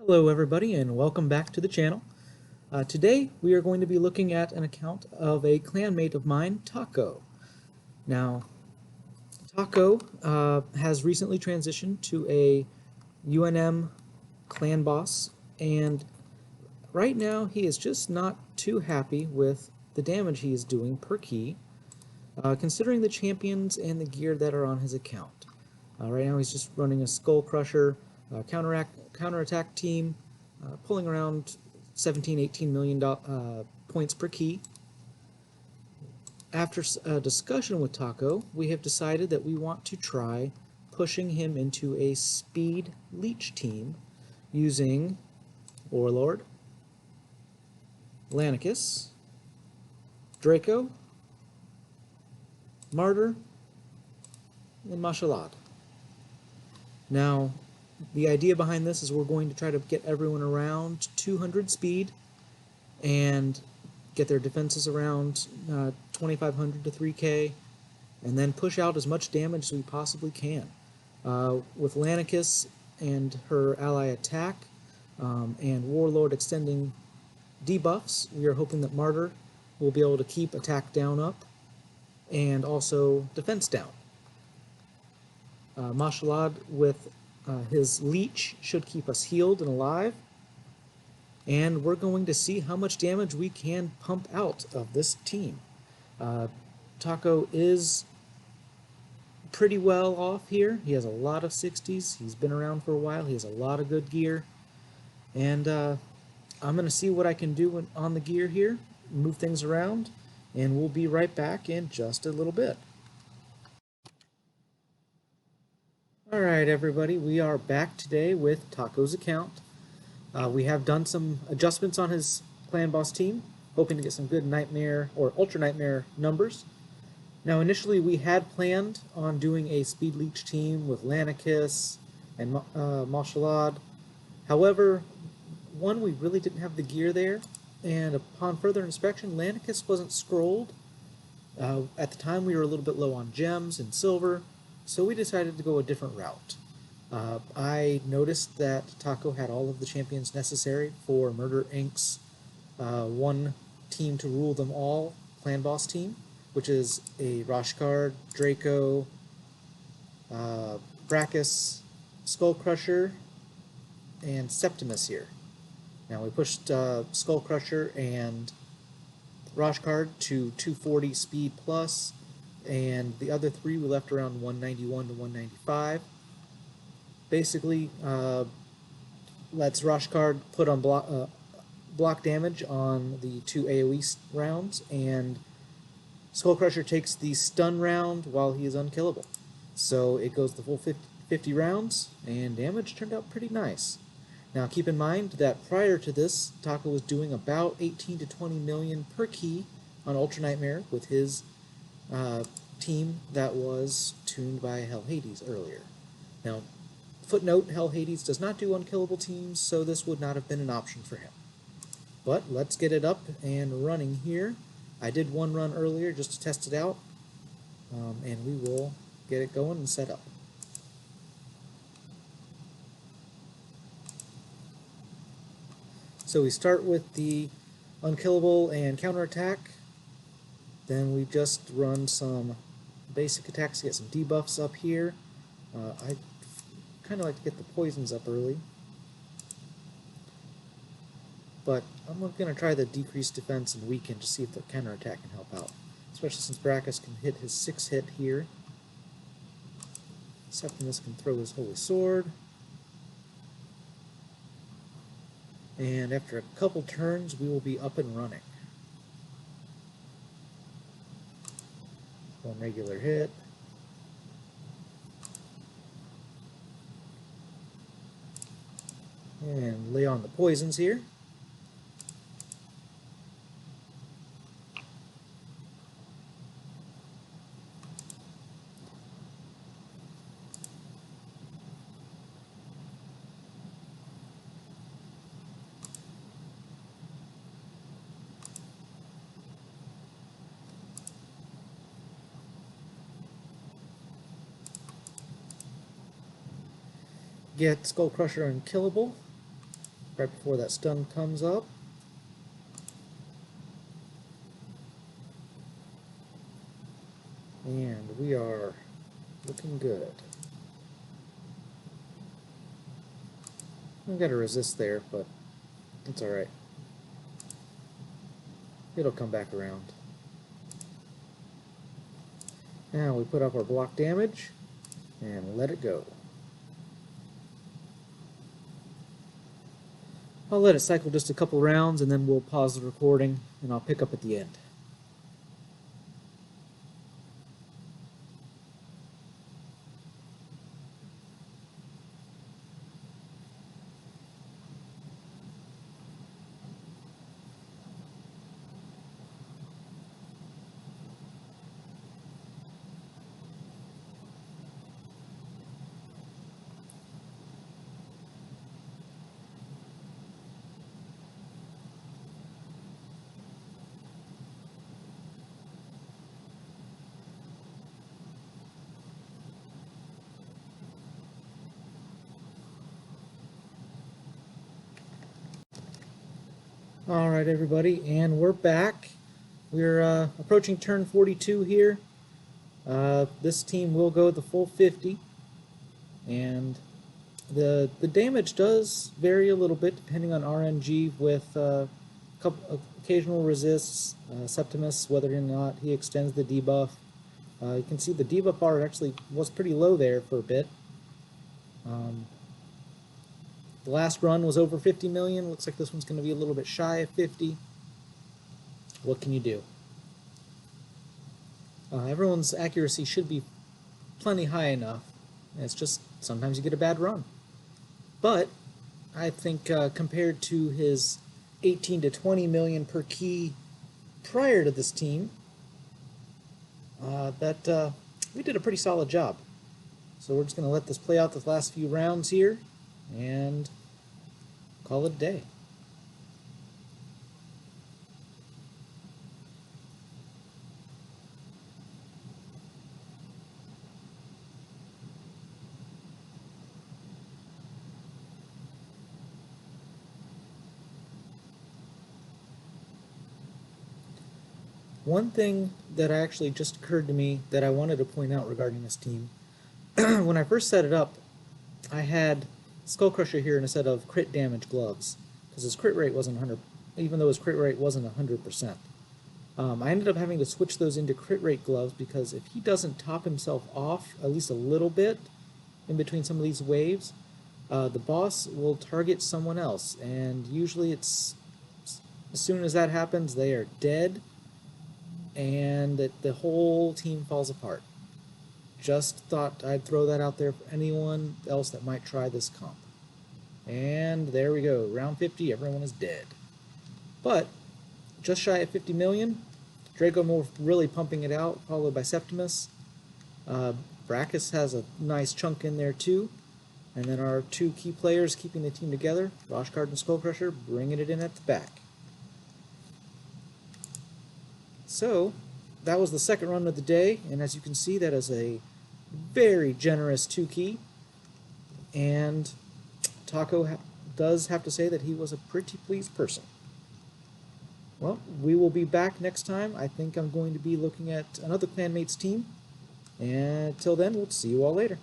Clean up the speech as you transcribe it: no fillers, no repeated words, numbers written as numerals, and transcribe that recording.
Hello everybody and welcome back to the channel. Today we are going to be looking at an account of a clanmate of mine, Tacco. Now, Tacco has recently transitioned to a UNM clan boss, and right now he is just not too happy with the damage he is doing per key, considering the champions and the gear that are on his account. Right now he's just running a Skullcrusher counterattack team, pulling around 18 million points per key. After a discussion with Tacco, we have decided that we want to try pushing him into a speed leech team using Warlord, Lanicus, Draco, Martyr, and Mashalad. Now, the idea behind this is we're going to try to get everyone around 200 speed and get their defenses around 2500 to 3k, and then push out as much damage as we possibly can. With Lanicus and her ally attack and Warlord extending debuffs, we are hoping that Martyr will be able to keep attack down up and also defense down. Mashalad with his leech should keep us healed and alive, and we're going to see how much damage we can pump out of this team. Tacco is pretty well off here. He has a lot of 60s. He's been around for a while. He has a lot of good gear, and I'm going to see what I can do on the gear here, move things around, and we'll be right back in just a little bit. Alright everybody, we are back today with Tacco's account. We have done some adjustments on his clan boss team, hoping to get some good nightmare or ultra nightmare numbers. Now initially we had planned on doing a speed leech team with Lanicus and Mashalad. However, one, we really didn't have the gear there, and upon further inspection, Lanicus wasn't scrolled. At the time we were a little bit low on gems and silver, so we decided to go a different route. I noticed that Tacco had all of the champions necessary for Murder Inc.'s one team to rule them all clan boss team, which is a Roshcard, Draco, Brakus, Skullcrusher, and Septimus here. Now we pushed Skullcrusher and Roshcard to 240 speed plus, and the other three we left around 191 to 195. Basically, lets Roshcard put on block damage on the two AoE rounds, and Skullcrusher takes the stun round while he is unkillable. So it goes the full 50 rounds, and damage turned out pretty nice. Now keep in mind that prior to this, Tacco was doing about 18 to 20 million per key on Ultra Nightmare with his team that was tuned by Hell Hades earlier. Now, footnote, Hell Hades does not do unkillable teams, so this would not have been an option for him. But let's get it up and running here. I did one run earlier just to test it out, and we will get it going and set up. So we start with the unkillable and counterattack. Then we just run some basic attacks to get some debuffs up here. I kind of like to get the poisons up early, but I'm going to try the decreased defense and weaken to see if the counterattack can help out, especially since Brakus can hit his 6-hit here. Septimus can throw his Holy Sword, and after a couple turns we will be up and running. One regular hit. And lay on the poisons here. Get Skullcrusher Unkillable. right before that stun comes up. And we are looking good. I've got to resist there, but it's alright. It'll come back around. Now we put up our block damage and let it go. I'll let it cycle just a couple rounds and then we'll pause the recording and I'll pick up at the end. Alright everybody, and we're back. We're approaching turn 42 here. This team will go the full 50, and the damage does vary a little bit depending on RNG with occasional resists, Septimus, whether or not he extends the debuff. You can see the debuff bar actually was pretty low there for a bit. The last run was over 50 million. Looks like this one's going to be a little bit shy of 50. What can you do? Everyone's accuracy should be plenty high enough. It's just sometimes you get a bad run. But I think compared to his 18 to 20 million per key prior to this team, we did a pretty solid job. So we're just going to let this play out the last few rounds here and call it a day. One thing that actually just occurred to me that I wanted to point out regarding this team, when I first set it up, I had Skullcrusher here in a set of crit damage gloves, because his crit rate wasn't 100, even though his crit rate wasn't 100%. I ended up having to switch those into crit rate gloves because if he doesn't top himself off at least a little bit in between some of these waves, the boss will target someone else, and usually it's as soon as that happens, they are dead, and the whole team falls apart. Just thought I'd throw that out there for anyone else that might try this comp. And there we go, round 50, everyone is dead. But just shy of 50 million, Draco really pumping it out, followed by Septimus. Brakus has a nice chunk in there too. And then our two key players keeping the team together, Roshcard and Skullcrusher, bringing it in at the back. So, that was the second run of the day, and as you can see, that is a very generous 2-key. And Tacco does have to say that he was a pretty pleased person. Well, we will be back next time. I think I'm going to be looking at another clanmates team. And until then, we'll see you all later.